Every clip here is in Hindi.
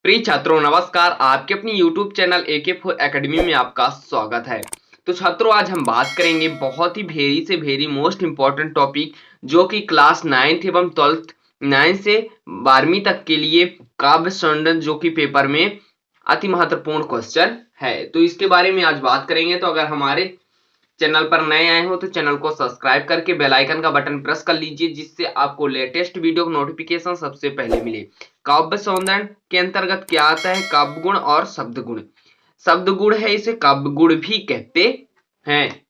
प्रिय छात्रों नमस्कार। आपके अपनी YouTube चैनल AK4 एकेडमी में आपका स्वागत है। तो छात्रों आज हम बात करेंगे बहुत ही वेरी से वेरी मोस्ट इंपॉर्टेंट टॉपिक जो कि क्लास 9th एवं 12th 9 से 12वीं तक के लिए काव्य संडन जो कि पेपर में अति महत्वपूर्ण क्वेश्चन है। तो इसके बारे में आज बात करेंगे। तो अगर हमारे चैनल पर नए आए हो तो चैनल को सब्सक्राइब करके बेल आइकन का बटन प्रेस कर लीजिए, जिससे आपको लेटेस्ट वीडियो नोटिफिकेशन सबसे पहले मिले। काव्य सौंदर्य के अंतर्गत क्या आता है? काव्य गुण और शब्द गुण। शब्द गुण है, इसे काव्य गुण भी कहते हैं।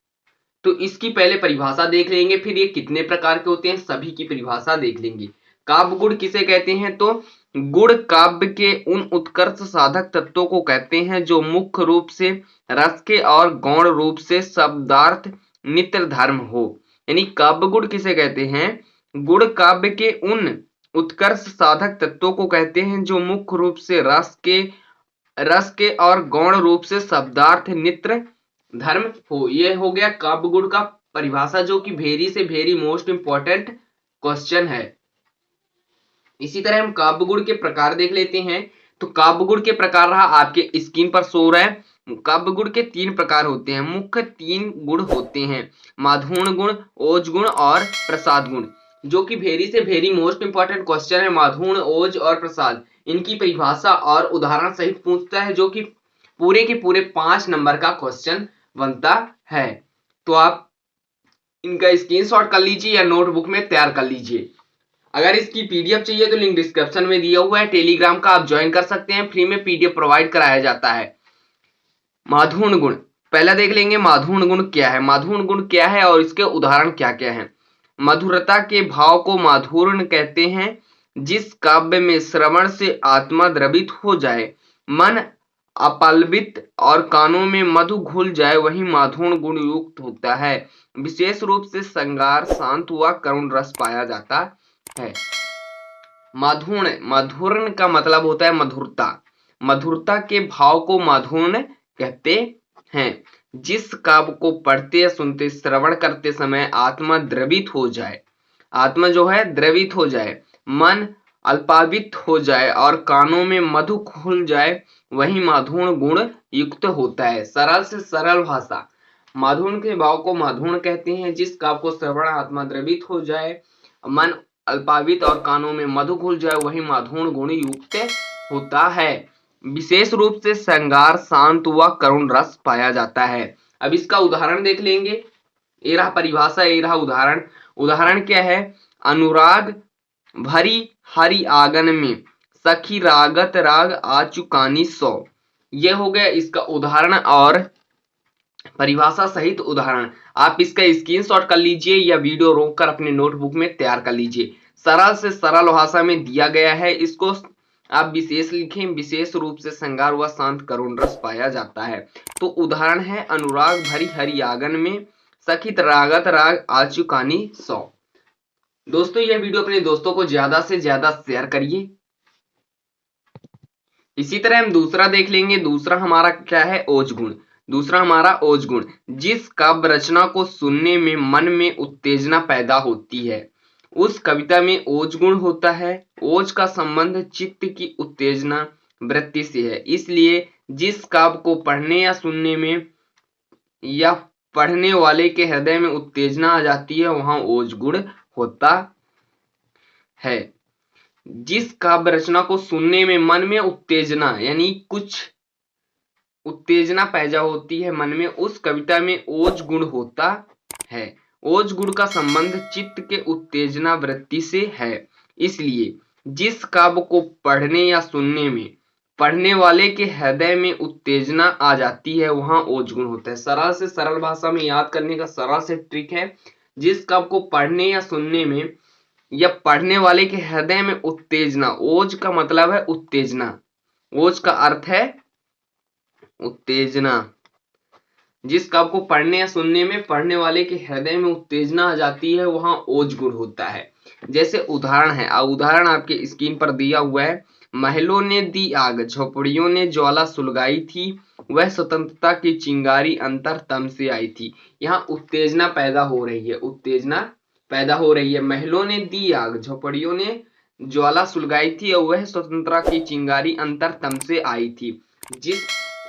तो इसकी पहले परिभाषा देख लेंगे, फिर ये कितने प्रकार के होते हैं सभी की परिभाषा देख लेंगे। काव्य गुण किसे कहते हैं? तो गुण काव्य के उन उत्कर्ष साधक तत्वों को कहते हैं जो मुख्य रूप से रस के और गौण रूप से शब्दार्थ नित्य धर्म हो। यानी काव्य गुण किसे कहते हैं? गुण काव्य के उन उत्कर्ष साधक तत्वों को कहते हैं जो मुख्य रूप से रस के और गौण रूप से शब्दार्थ नित्य धर्म हो। ये हो गया काव्य गुण का परिभाषा, जो कि वेरी से वेरी मोस्ट इंपॉर्टेंट क्वेश्चन है। इसी तरह हम काव्य गुण के प्रकार देख लेते हैं। तो काव्य गुण के प्रकार रहा आपके स्क्रीन पर शो रहा है। काव्य गुण के 3 प्रकार होते हैं, मुख्य 3 गुण होते हैं, माधुर्ण गुण, ओज गुण और प्रसाद गुण, जो कि वेरी से वेरी मोस्ट इंपॉर्टेंट क्वेश्चन है। माधुर्ण, ओज और प्रसाद, इनकी परिभाषा और उदाहरण सहित पूछता है, जो कि पूरे के पूरे 5 नंबर का क्वेश्चन बनता है। तो आप इनका स्क्रीनशॉट कर लीजिए या नोटबुक में तैयार कर लीजिए। अगर इसकी पीडीएफ चाहिए तो लिंक डिस्क्रिप्शन में दिया हुआ है, टेलीग्राम का आप ज्वाइन कर सकते हैं, फ्री में पीडीएफ प्रोवाइड कराया जाता है। माधुर्ण गुण पहला देख लेंगे। माधुर्ण गुण क्या है? माधुर्ण गुण क्या है और इसके उदाहरण क्या क्या हैं? मधुरता के भाव को माधुर्ण कहते हैं। जिस काव्य में श्रवण से आत्मा द्रवित हो जाए, मन अपल्बित और कानों में मधु घुल जाए, वही माधुर्ण गुण युक्त होता है। विशेष रूप से श्रृंगार, शांत व करुण रस पाया जाता है। माधुर्ण का मतलब होता है मधुरता। मधुरता के भाव को माधुर्ण कहते हैं। जिस काव्य को पढ़ते या सुनते, श्रवण करते समय आत्मा द्रवित हो जाए, आत्मा जो है द्रवित हो जाए, मन अल्पावित हो जाए और कानों में मधु घुल जाए, वही माधुर्ण गुण युक्त होता है। सरल से सरल भाषा, माधुर्ण के भाव को माधुर्ण कहते हैं। जिस काव्य को श्रवण आत्मा द्रवित हो जाए, मन अल्पावित और कानों में मधु घुल जाए, वही माधुर्ण गुण युक्त होता है। विशेष रूप से श्रृंगार, शांत व करुण रस पाया जाता है। अब इसका उदाहरण देख लेंगे। ये रहा परिभाषा, ये रहा उदाहरण। उदाहरण क्या है? अनुराग भरी हरि आंगन में, सखी रागत राग आचुकानी सौ। ये हो गया इसका उदाहरण और परिभाषा सहित उदाहरण। आप इसका स्क्रीनशॉट कर लीजिए या वीडियो रोककर अपने नोटबुक में तैयार कर लीजिए। सरल से सरल भाषा में दिया गया है, इसको आप विशेष लिखें। विशेष रूप से श्रृंगार व शांत करुण रस पाया जाता है। तो उदाहरण है अनुराग भरी हरि आंगन में, सखित रागत राग आचुकानी सौ। दोस्तों यह वीडियो अपने दोस्तों को ज्यादा से ज्यादा शेयर करिए। इसी तरह हम दूसरा देख लेंगे। दूसरा हमारा क्या है? ओज गुण। दूसरा हमारा ओज गुण, जिस काव्य रचना को सुनने में मन में उत्तेजना पैदा होती है, उस कविता में ओज गुण होता है। ओज का संबंध चित्त की उत्तेजना वृत्ति से है, इसलिए जिस काव्य को पढ़ने या सुनने में या पढ़ने वाले के हृदय में उत्तेजना आ जाती है, वहां ओज गुण होता है। जिस काव्य रचना को सुनने में मन में उत्तेजना, यानी कुछ उत्तेजना पैदा होती है मन में, उस कविता में ओज गुण होता है। ओज गुण का संबंध चित्त के उत्तेजना वृत्ति से है, इसलिए जिस काव्य को पढ़ने या सुनने में पढ़ने वाले के हृदय में उत्तेजना आ जाती है, वहां ओज गुण होता है। सरल से सरल भाषा में याद करने का सरल से ट्रिक है। जिस काव्य को पढ़ने या सुनने में या पढ़ने वाले के हृदय में उत्तेजना, ओज का मतलब है उत्तेजना, ओज का अर्थ है उत्तेजना। जिस काव्य को पढ़ने या सुनने में पढ़ने वाले के हृदय में उत्तेजना आ जाती है, वहां ओज गुण होता है। जैसे उदाहरण है, उदाहरण आपके स्क्रीन पर दिया हुआ है। महलों ने दी आग, झोपड़ियों ने ज्वाला सुलगाई थी, वह स्वतंत्रता की चिंगारी अंतर तम से आई थी। यहाँ उत्तेजना पैदा हो रही है, उत्तेजना पैदा हो रही है। महलों ने दी आग, झोपड़ियों ने ज्वाला सुलगाई थी और वह स्वतंत्रता की चिंगारी अंतरतम से आई थी। जिस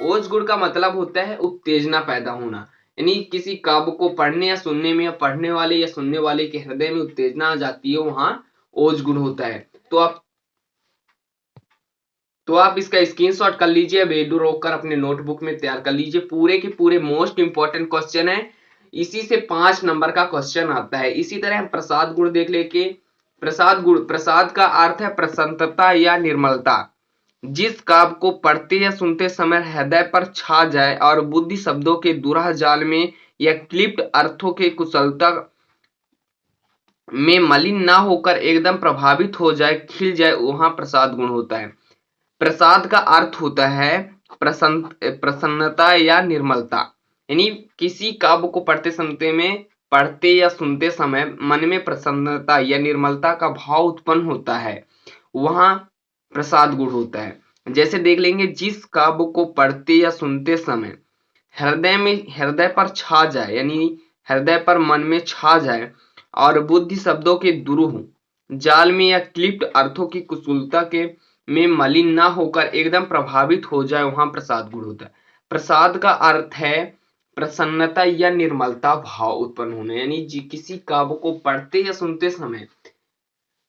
ओज गुण का मतलब होता है उत्तेजना पैदा होना, यानी किसी काव्य को पढ़ने या सुनने में या पढ़ने वाले या सुनने वाले के हृदय में उत्तेजना आ जाती है, वहां ओज गुण होता है। तो आप इसका स्क्रीनशॉट कर लीजिए, वीडियो रोक कर अपने नोटबुक में तैयार कर लीजिए। पूरे के पूरे मोस्ट इंपॉर्टेंट क्वेश्चन है, इसी से 5 नंबर का क्वेश्चन आता है। इसी तरह हम प्रसाद गुण देख लेके। प्रसाद का अर्थ है प्रसन्नता या निर्मलता। जिस काव्य को पढ़ते या सुनते समय हृदय पर छा जाए और बुद्धि शब्दों के दुराह जाल में या क्लिप्त अर्थों के कुशलता में मलिन ना होकर एकदम प्रभावित हो जाए, खिल जाए, वहां प्रसाद गुण होता है। प्रसाद का अर्थ होता है प्रसन्नता या निर्मलता, यानी किसी काव्य को पढ़ते या सुनते समय मन में प्रसन्नता या निर्मलता का भाव उत्पन्न होता है, वहां प्रसाद गुण होता है। जैसे देख लेंगे, जिस काव्य को पढ़ते या सुनते समय हृदय पर छा जाए, यानी हृदय पर मन में छा जाए और बुद्धि शब्दों के दुरूह जाल में या क्लिप्त अर्थों की कुशलता के में मलिन ना होकर एकदम प्रभावित हो जाए, वहां प्रसाद गुण होता है। प्रसाद का अर्थ है प्रसन्नता या निर्मलता भाव उत्पन्न होने, यानी किसी काव्य को पढ़ते या सुनते समय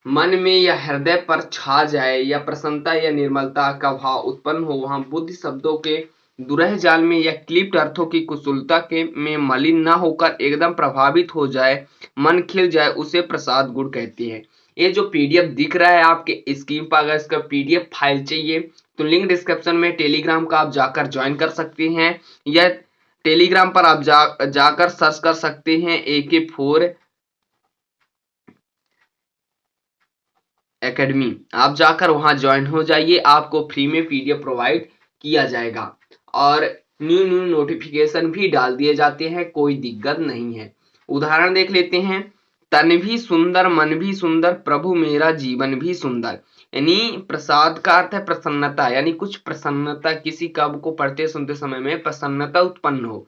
मन में या हृदय पर छा जाए या प्रसन्नता या निर्मलता का भाव उत्पन्न हो, वहां बुद्धि शब्दों के दुरह जाल में या क्लिप्त अर्थों की कुशलता के में मलिन ना होकर एकदम प्रभावित हो जाए, मन खिल जाए, उसे प्रसाद गुण कहते हैं। ये जो पीडीएफ दिख रहा है आपके स्क्रीन पर, अगर इसका पीडीएफ फाइल चाहिए तो लिंक डिस्क्रिप्शन में टेलीग्राम का आप जाकर ज्वाइन कर सकते हैं, या टेलीग्राम पर आप जाकर सर्च कर सकते हैं AK4 एकेडमी। आप जाकर वहां ज्वाइन हो जाइए, आपको फ्री में पीडीएफ प्रोवाइड किया जाएगा और न्यू नोटिफिकेशन भी डाल दिए जाते हैं, कोई दिक्कत नहीं है। उदाहरण देख लेते हैं। तन भी सुंदर मन भी सुंदर प्रभु मेरा जीवन भी सुंदर, यानी प्रसाद का अर्थ है प्रसन्नता, यानी कुछ प्रसन्नता, किसी काव्य को पढ़ते सुनते समय में प्रसन्नता उत्पन्न हो।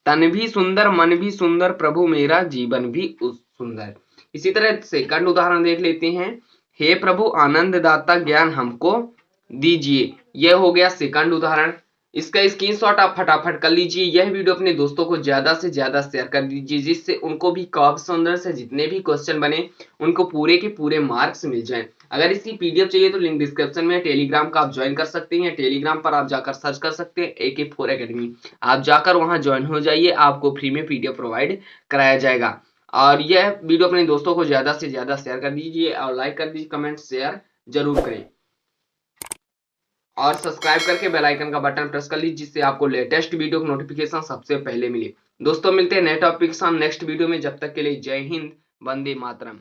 तन भी सुंदर मन भी सुंदर प्रभु मेरा जीवन भी सुंदर। इसी तरह सेकंड उदाहरण देख लेते हैं। हे प्रभु आनंद दाता ज्ञान हमको दीजिए, यह हो गया सेकंड उदाहरण। इसका स्क्रीनशॉट आप फटाफट कर लीजिए। यह वीडियो अपने दोस्तों को ज्यादा से ज्यादा शेयर कर दीजिए, जिससे उनको भी काव्य सुंदर से जितने भी क्वेश्चन बने उनको पूरे के पूरे मार्क्स मिल जाएं। अगर इसकी पीडीएफ चाहिए तो लिंक डिस्क्रिप्शन में टेलीग्राम का आप ज्वाइन कर सकते हैं। टेलीग्राम पर आप जाकर सर्च कर सकते हैं AK4 एकेडमी। आप जाकर वहां ज्वाइन हो जाइए, आपको फ्री में पीडीएफ प्रोवाइड कराया जाएगा। और यह वीडियो अपने दोस्तों को ज्यादा से ज्यादा शेयर कर दीजिए और लाइक कर दीजिए, कमेंट शेयर जरूर करें और सब्सक्राइब करके बेल आइकन का बटन प्रेस कर लीजिए, जिससे आपको लेटेस्ट वीडियो की नोटिफिकेशन सबसे पहले मिले। दोस्तों मिलते हैं नए टॉपिक के साथ नेक्स्ट वीडियो में, जब तक के लिए जय हिंद, वंदे मातरम।